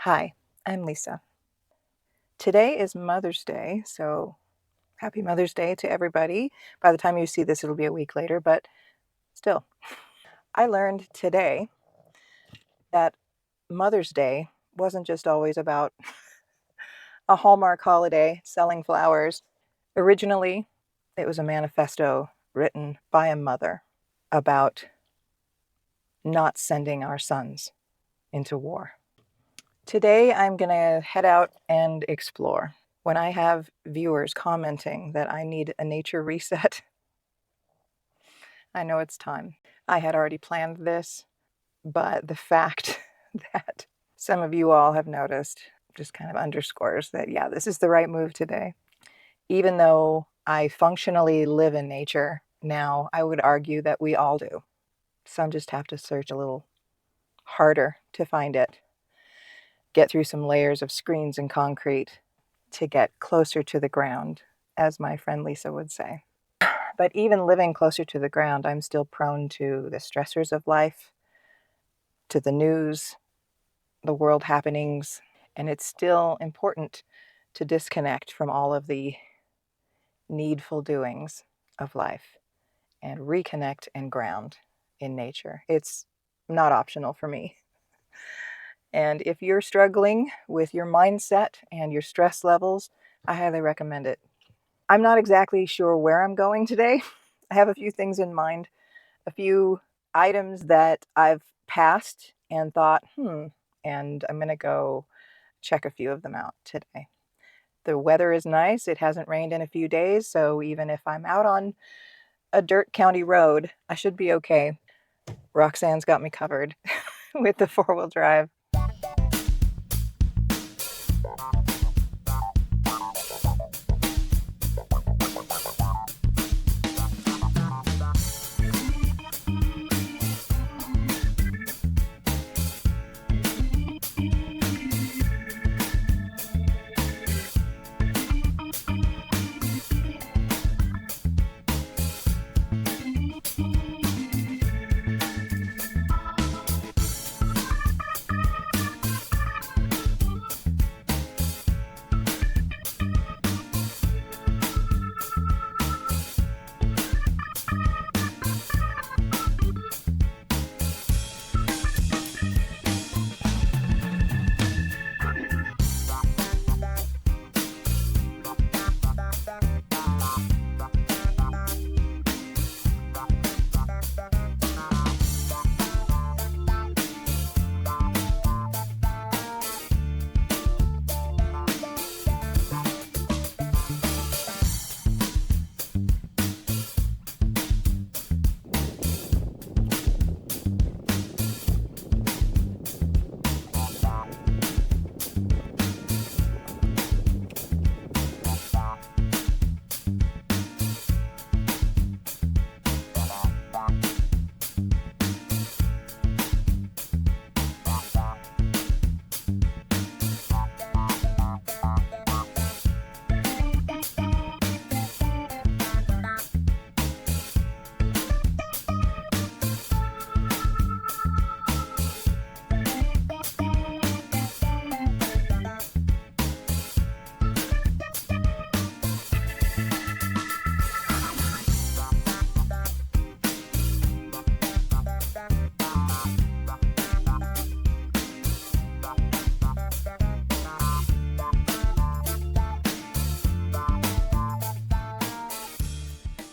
Hi, I'm Lisa. Today is Mother's Day, so happy Mother's Day to everybody. By the time you see this, it'll be a week later, but still. I learned today that Mother's Day wasn't just always about a Hallmark holiday selling flowers. Originally, it was a manifesto written by a mother about not sending our sons into war. Today, I'm going to head out and explore. When I have viewers commenting that I need a nature reset, I know it's time. I had already planned this, but the fact that some of you all have noticed just kind of underscores that, yeah, this is the right move today. Even though I functionally live in nature now, I would argue that we all do. Some just have to search a little harder to find it, get through some layers of screens and concrete to get closer to the ground, as my friend Lisa would say. But even living closer to the ground, I'm still prone to the stressors of life, to the news, the world happenings, and it's still important to disconnect from all of the needful doings of life and reconnect and ground in nature. It's not optional for me. And if you're struggling with your mindset and your stress levels, I highly recommend it. I'm not exactly sure where I'm going today. I have a few things in mind, a few items that I've passed and thought, and I'm going to go check a few of them out today. The weather is nice. It hasn't rained in a few days, so even if I'm out on a dirt county road, I should be okay. Roxanne's got me covered with the four-wheel drive.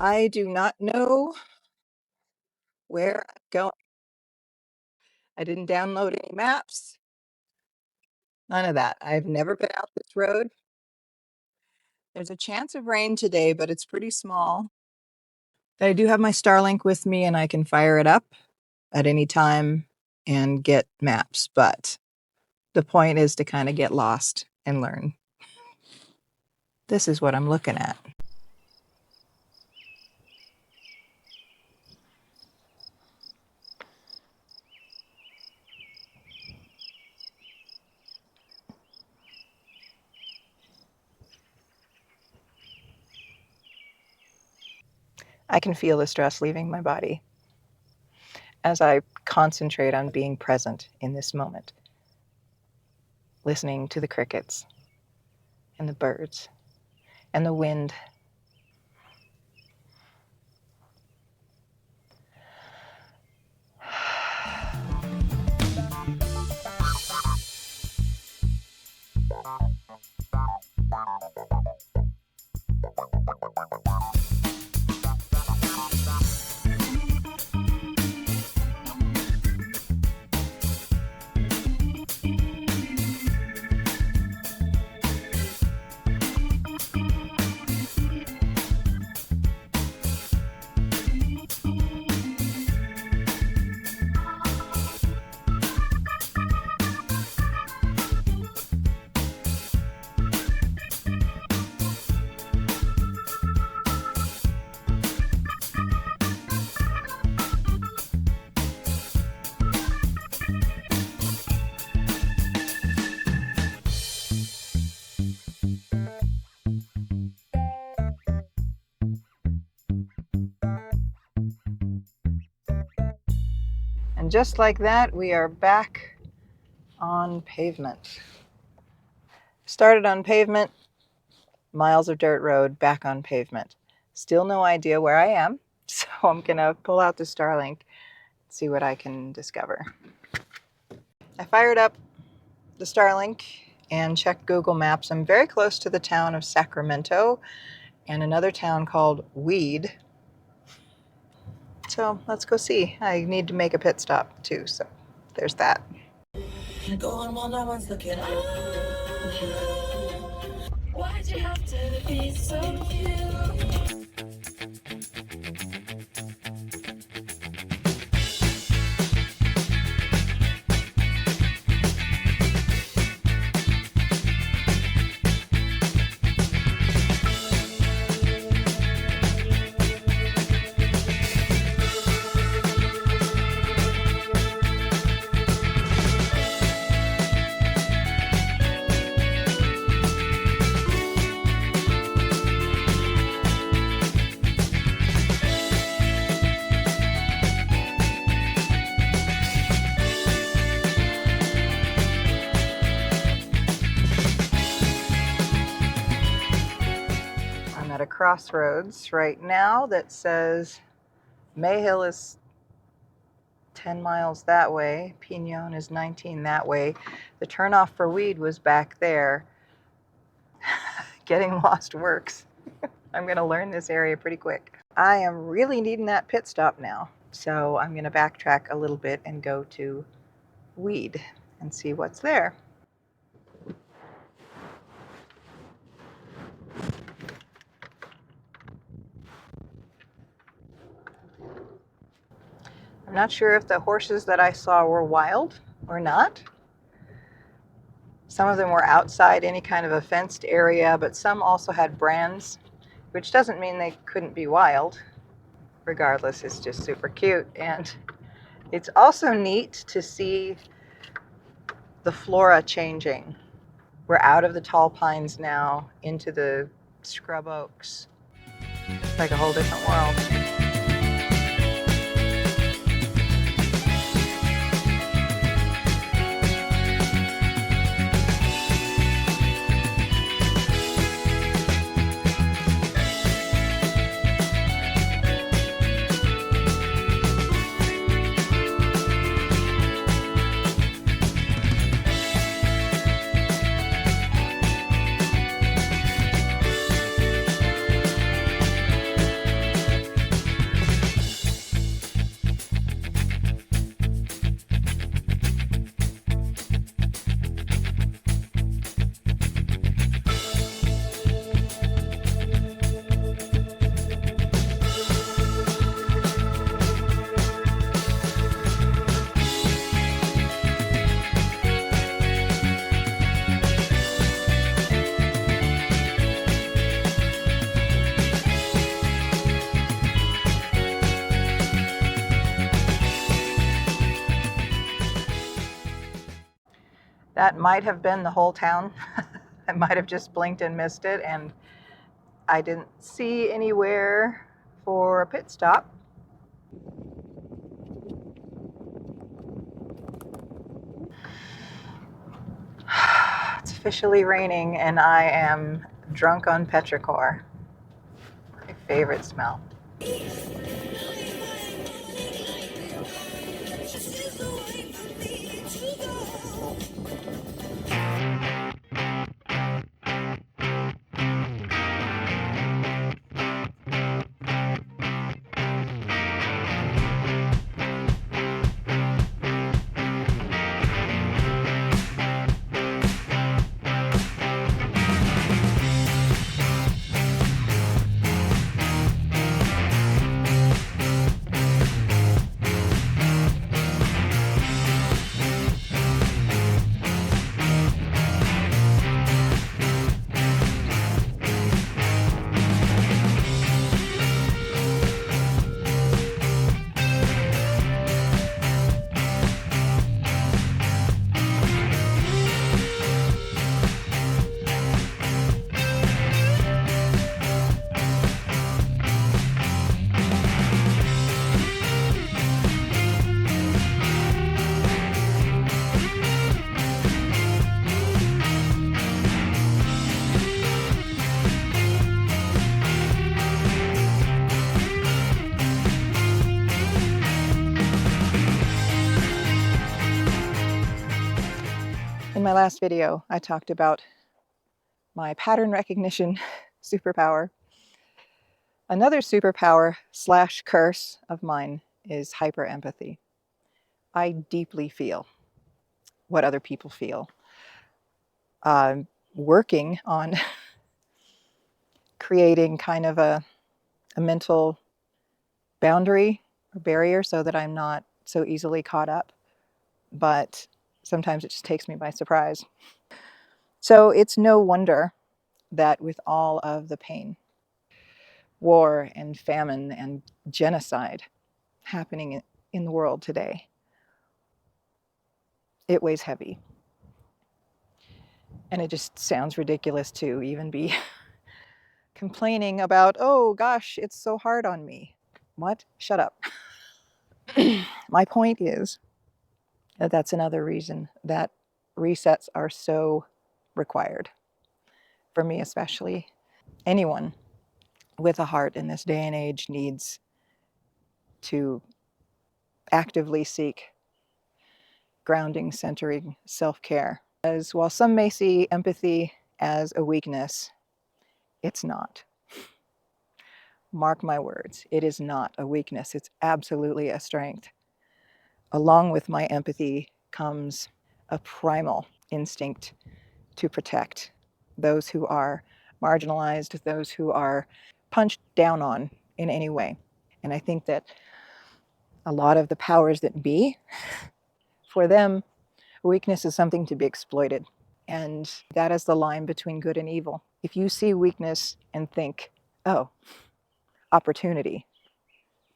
I do not know where I'm going. I didn't download any maps, none of that. I've never been out this road. There's a chance of rain today, but it's pretty small. I do have my Starlink with me and I can fire it up at any time and get maps, but the point is to kind of get lost and learn. This is what I'm looking at. I can feel the stress leaving my body as I concentrate on being present in this moment. listening to the crickets and the birds and the wind. And just like that, we are back on pavement. Started on pavement, miles of dirt road, back on pavement. Still no idea where I am, so I'm gonna pull out the Starlink, see what I can discover. I fired up the Starlink and checked Google Maps. I'm very close to the town of Sacramento and another town called Weed. So let's go see. I need to make a pit stop too, so there's that. Going while no one's looking up. Why'd you have to be so cute? A crossroads right now that says Mayhill is 10 miles that way, Pinon is 19 that way. The turnoff for Weed was back there. Getting lost works. I'm going to learn this area pretty quick. I am really needing that pit stop now, so I'm going to backtrack a little bit and go to Weed and see what's there. I'm not sure if the horses that I saw were wild or not. Some of them were outside any kind of a fenced area, but some also had brands, which doesn't mean they couldn't be wild. Regardless, it's just super cute. And it's also neat to see the flora changing. We're out of the tall pines now into the scrub oaks. It's like a whole different world. That might have been the whole town. I might have just blinked and missed it, and I didn't see anywhere for a pit stop. officially raining and I am drunk on petrichor. My favorite smell. In my last video, I talked about my pattern recognition superpower. Another superpower / curse of mine is hyperempathy. I deeply feel what other people feel. Working on creating kind of a mental boundary or barrier so that I'm not so easily caught up. But sometimes it just takes me by surprise. So it's no wonder that with all of the pain, war and famine and genocide happening in the world today, it weighs heavy. And it just sounds ridiculous to even be complaining about, oh gosh, it's so hard on me. What? Shut up. My point is that that's another reason that resets are so required. For me especially. Anyone with a heart in this day and age needs to actively seek grounding, centering self-care. As while some may see empathy as a weakness, it's not. Mark my words, it is not a weakness. It's absolutely a strength. Along with my empathy comes a primal instinct to protect those who are marginalized, those who are punched down on in any way. And I think that a lot of the powers that be, for them, weakness is something to be exploited. And that is the line between good and evil. If you see weakness and think, oh, opportunity,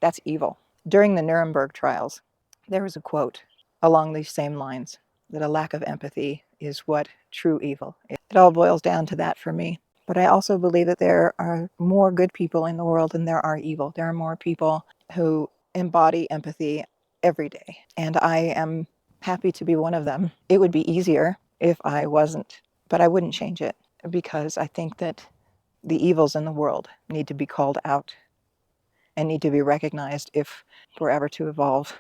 that's evil. During the Nuremberg trials, there was a quote along these same lines, that a lack of empathy is what true evil is. It all boils down to that for me. But I also believe that there are more good people in the world than there are evil. There are more people who embody empathy every day. And I am happy to be one of them. It would be easier if I wasn't, but I wouldn't change it because I think that the evils in the world need to be called out and need to be recognized if we're ever to evolve.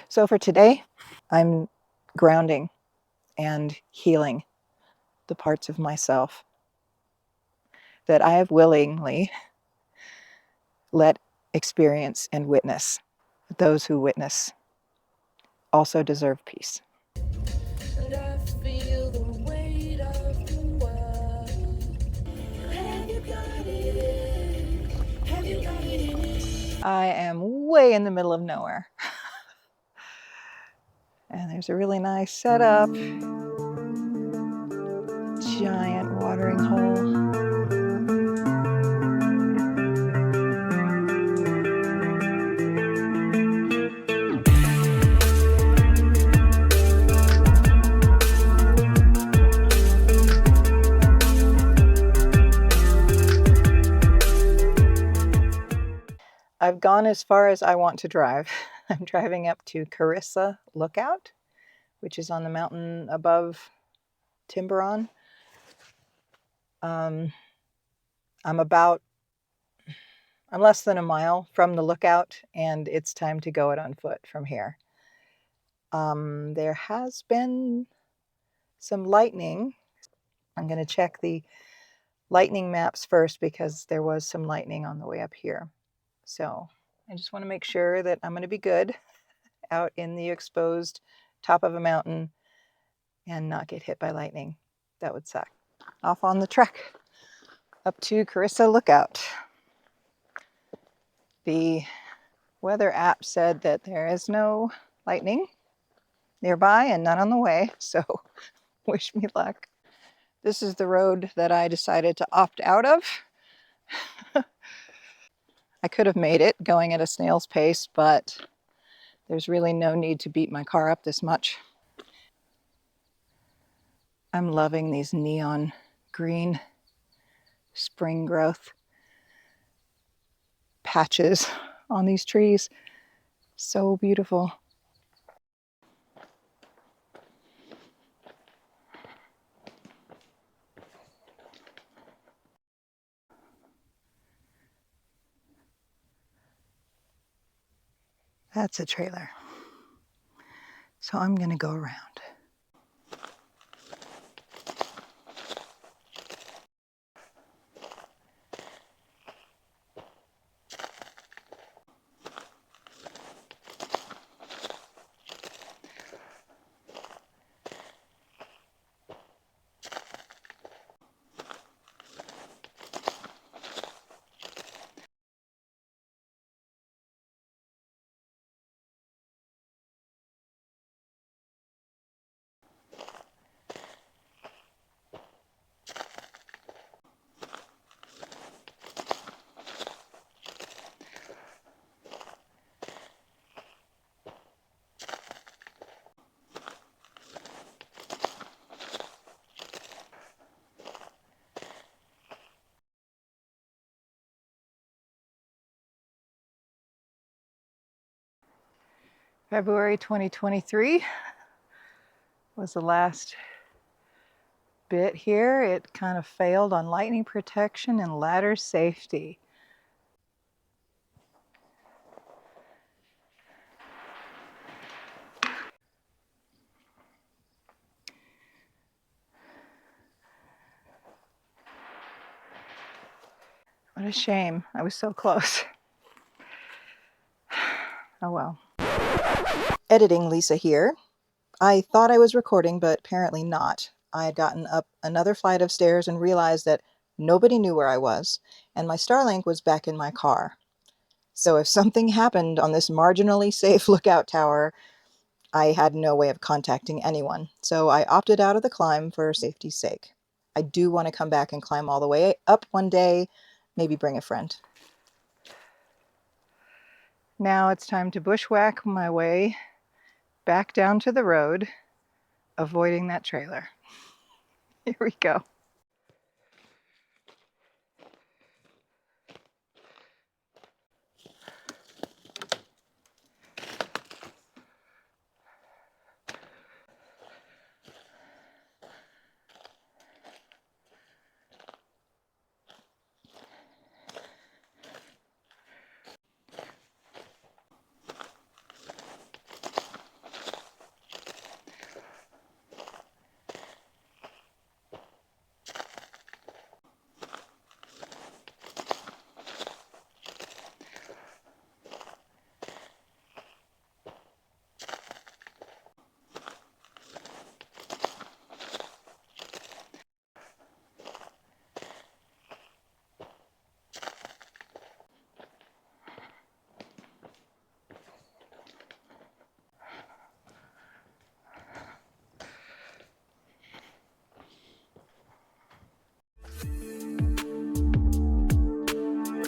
So for today, I'm grounding and healing the parts of myself that I have willingly let experience and witness. Those who witness also deserve peace. And I feel the weight of the world. Have you got it? Have you got it? I am way in the middle of nowhere. And there's a really nice setup. Giant watering hole. I've gone as far as I want to drive. I'm driving up to Carissa Lookout, which is on the mountain above Tiburon. I'm less than a mile from the lookout, and it's time to go it on foot from here. There has been some lightning. I'm going to check the lightning maps first because there was some lightning on the way up here. So I just want to make sure that I'm going to be good out in the exposed top of a mountain and not get hit by lightning. That would suck. Off on the trek up to Carissa Lookout. The weather app said that there is no lightning nearby and none on the way, so wish me luck. This is the road that I decided to opt out of. I could have made it going at a snail's pace, but there's really no need to beat my car up this much. I'm loving these neon green spring growth patches on these trees. So beautiful. That's a trailer. So I'm going to go around. February 2023 was the last bit here. It kind of failed on lightning protection and ladder safety. What a shame. I was so close. Oh well. Editing Lisa here. I thought I was recording, but apparently not. I had gotten up another flight of stairs and realized that nobody knew where I was, and my Starlink was back in my car. So if something happened on this marginally safe lookout tower, I had no way of contacting anyone. So I opted out of the climb for safety's sake. I do want to come back and climb all the way up one day, maybe bring a friend. Now it's time to bushwhack my way back down to the road, avoiding that trailer. Here we go.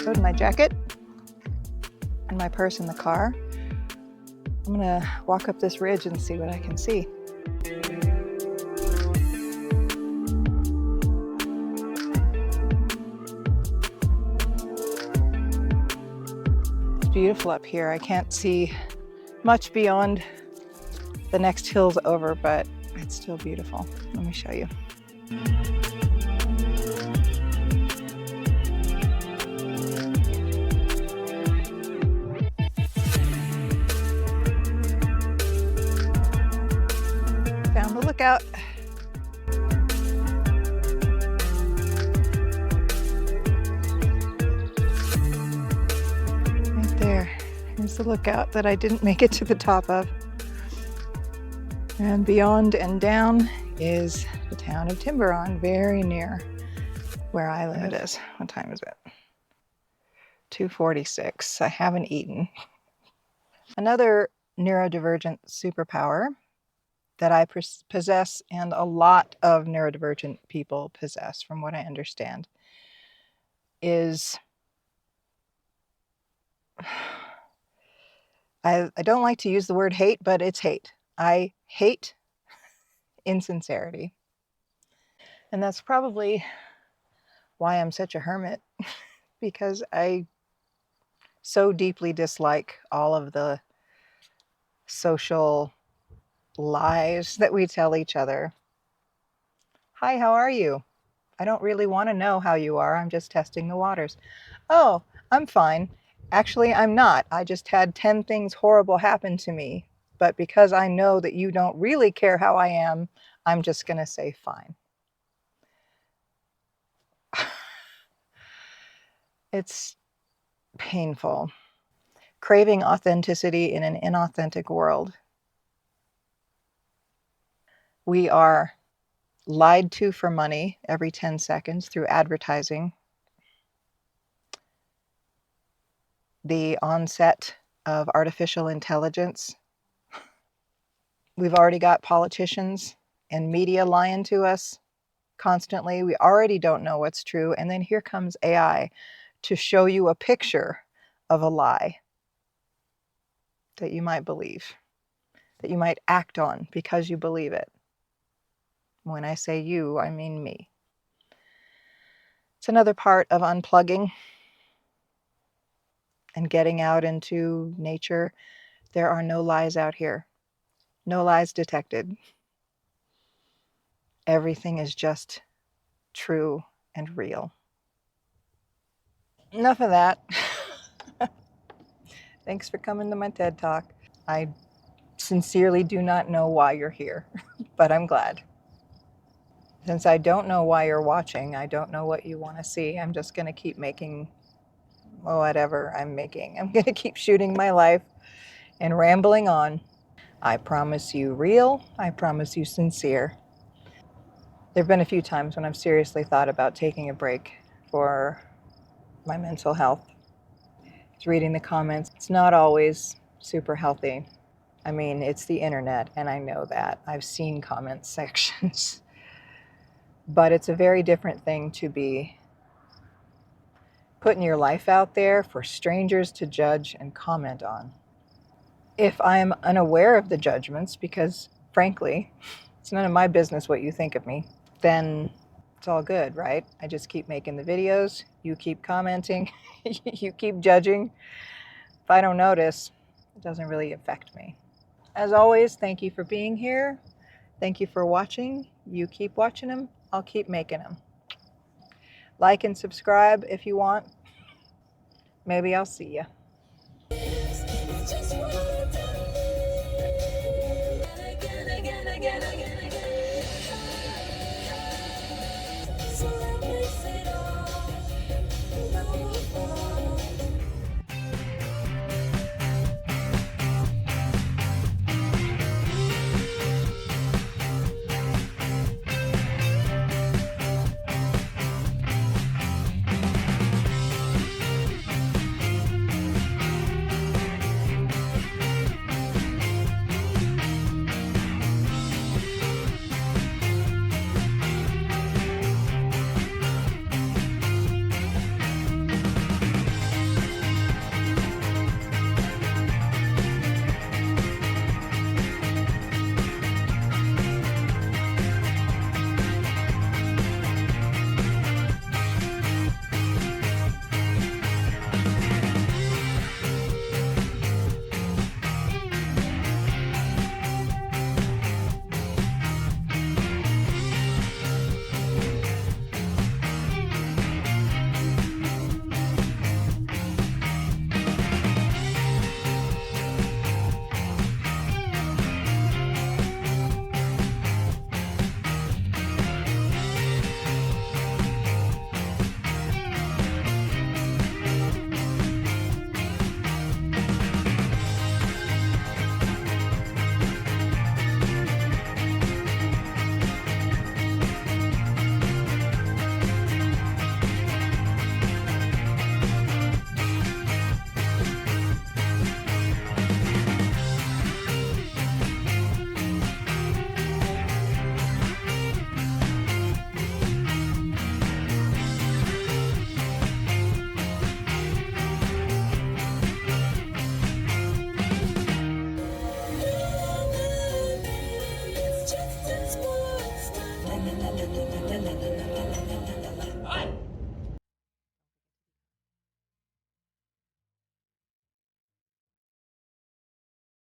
Put my jacket and my purse in the car. I'm gonna walk up this ridge and see what I can see. It's beautiful up here. I can't see much beyond the next hills over, but it's still beautiful. Let me show you. found the lookout. Right there. Here's the lookout that I didn't make it to the top of. And beyond and down is the town of Tiburon, very near where I live. It is. What time is it? 2:46. I haven't eaten. Another neurodivergent superpower that I possess, and a lot of neurodivergent people possess, from what I understand, is I don't like to use the word hate, but it's hate. I hate insincerity. And that's probably why I'm such a hermit, because I so deeply dislike all of the social lies that we tell each other. Hi, how are you? I don't really want to know how you are. I'm just testing the waters. Oh, I'm fine. Actually, I'm not. I just had 10 things horrible happen to me. But because I know that you don't really care how I am, I'm just going to say fine. It's painful. Craving authenticity in an inauthentic world. We are lied to for money every 10 seconds through advertising. The onset of artificial intelligence. We've already got politicians and media lying to us constantly. We already don't know what's true. And then here comes AI to show you a picture of a lie that you might believe, that you might act on because you believe it. When I say you, I mean me. It's another part of unplugging and getting out into nature. There are no lies out here. No lies detected. Everything is just true and real. Enough of that. Thanks for coming to my TED Talk. I sincerely do not know why you're here, but I'm glad. Since I don't know why you're watching, I don't know what you want to see, I'm just going to keep making whatever I'm making. I'm going to keep shooting my life and rambling on. I promise you real. I promise you sincere. There have been a few times when I've seriously thought about taking a break for my mental health. It's reading the comments. It's not always super healthy. I mean, it's the internet, and I know that. I've seen comment sections. But it's a very different thing to be putting your life out there for strangers to judge and comment on. If I'm unaware of the judgments, because frankly, it's none of my business what you think of me, then it's all good, right? I just keep making the videos, you keep commenting, you keep judging. If I don't notice, it doesn't really affect me. As always, thank you for being here. Thank you for watching. You keep watching them, I'll keep making them. Like and subscribe if you want. Maybe I'll see you. Again, again, again, again.